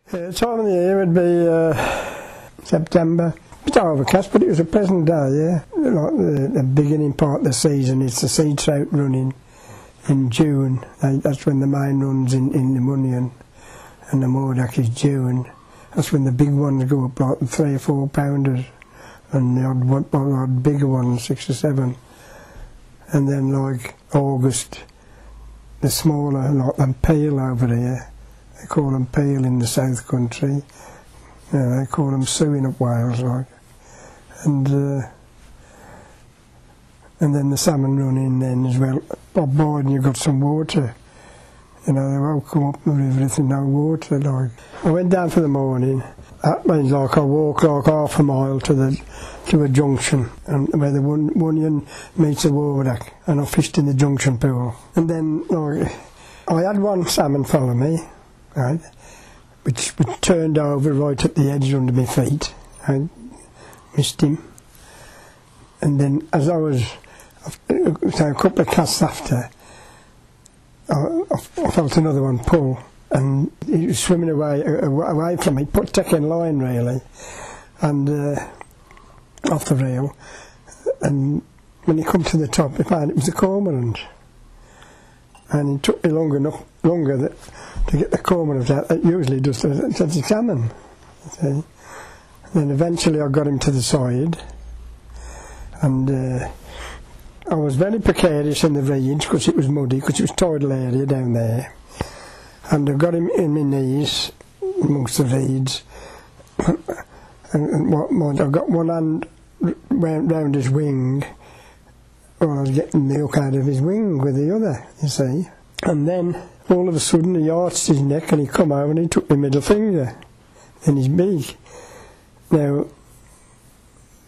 Time of the year would be September. A bit overcast, but it was a pleasant day, yeah. Like the beginning part of the season, it's the sea trout running in June. That's when the main runs in the Munion, and the Mordack is June. That's when the big ones go up, like the 3 or 4 pounders, and the odd bigger ones, 6 or 7. And then like August, the smaller, like them peel over here. They call them peel in the South Country. They call them suing up Wales, like. And then the salmon run in then as well. Bob Boyd, and you've got some water. You know, they won't come up the river if there's no water, like. I went down for the morning. That means like I walked like half a mile to a junction, and where the Munion meets the Wardack, and I fished in the junction pool. And then like, I had one salmon follow me, right, which turned over right at the edge under my feet. I missed him. And then as I was, so a couple of casts after, I felt another one pull, and he was swimming away from me, taking line really, and off the reel. And when he come to the top, I found it was a cormorant, and it took me longer to get the cormorant out. It usually does to the salmon. See? And then eventually I got him to the side, and I was very precarious in the reeds because it was muddy, because it was tidal area down there. And I got him in my knees amongst the reeds, and I got one hand round his wing, or I was getting the hook out of his wing with the other, you see. And then all of a sudden he arched his neck and he come over and he took my middle finger in his beak. Now,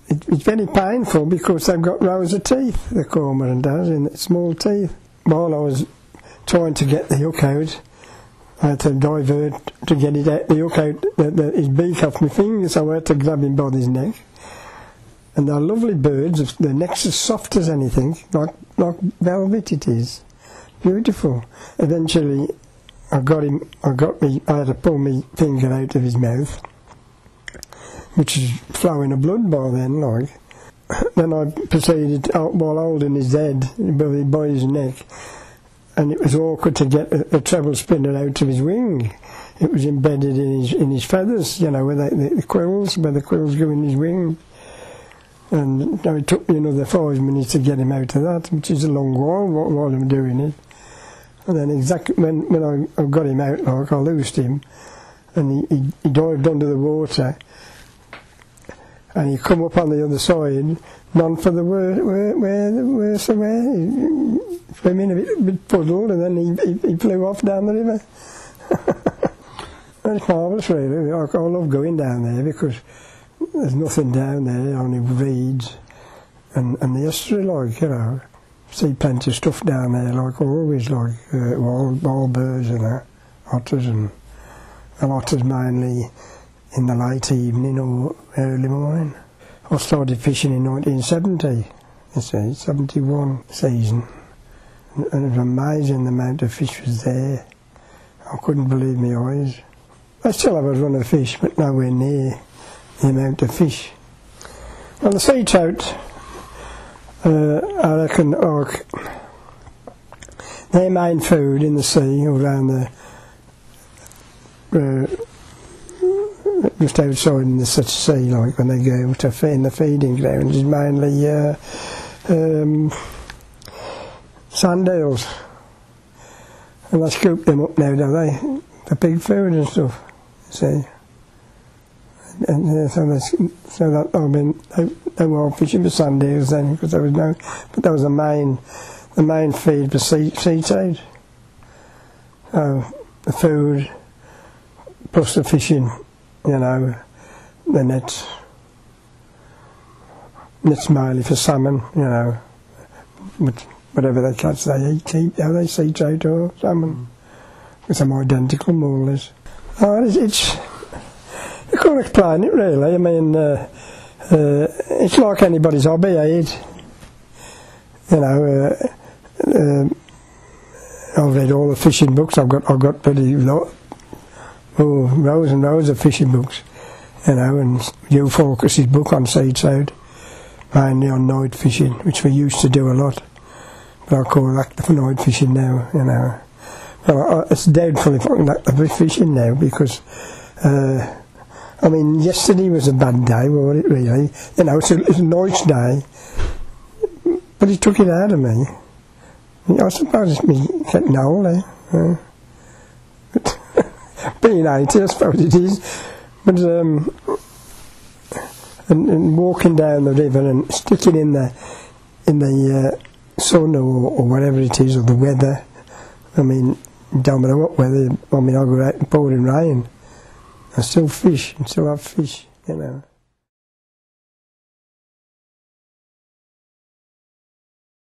it's very painful because they've got rows of teeth, the cormorant does, in small teeth. While I was trying to get the hook out, I had to divert to get it out, the hook out, his beak off my finger, so I had to grab him by his neck. And they're lovely birds, their neck's as soft as anything, like velvet it is. Beautiful. Eventually I had to pull my finger out of his mouth, which is flowing of blood by then, like. Then I proceeded, while holding his head by his neck, and it was awkward to get a treble spinner out of his wing. It was embedded in his feathers, you know, where the quills go in his wing. And it took me another 5 minutes to get him out of that, which is a long while I'm doing it. And then exactly when I got him out, like, I loosed him, and he dived under the water, and he come up on the other side, none for the worse away, swimming a bit puddled, and then he flew off down the river. It's marvellous, really. I love going down there because there's nothing down there, only reeds and the estuary, like, you know. See plenty of stuff down there, like always, like wild birds and that, otters, and otters mainly in the late evening or early morning. I started fishing in 1970, you see, 71 season, and it was amazing the amount of fish was there. I couldn't believe my eyes. I still have a run of fish, but nowhere near the amount of fish. Well, the sea trout, I reckon, their main food in the sea, around just outside in the sea, like when they go to in the feeding grounds, is mainly sand eels. And they scoop them up now, don't they, for pig food and stuff, you see. And so that, I mean, they were fishing for sand eels then, because there was no, but that was the main feed for sea trout. The food plus the fishing, you know, the nets mainly for salmon, you know, whatever they catch they eat, how they sea trout or salmon. Because I'm identical, more or less. You can't explain it really. I mean, it's like anybody's hobby, eh? You know, I've read all the fishing books. I've got pretty lot. Oh, rows and rows of fishing books, you know, and Hugh Focus's book on Seaside, mainly on night fishing, which we used to do a lot. But I call that for night fishing now, you know. Well, it's doubtful if I can like the fishing now, because, I mean, yesterday was a bad day, wasn't it, really? You know, it's a nice day, but it took it out of me. I suppose it's me getting older. But being 80, I suppose it is. But and walking down the river and sticking in the sun or whatever it is, or the weather. I mean, don't matter what weather. I mean, I go out in pouring rain. I still fish and still have fish, you know.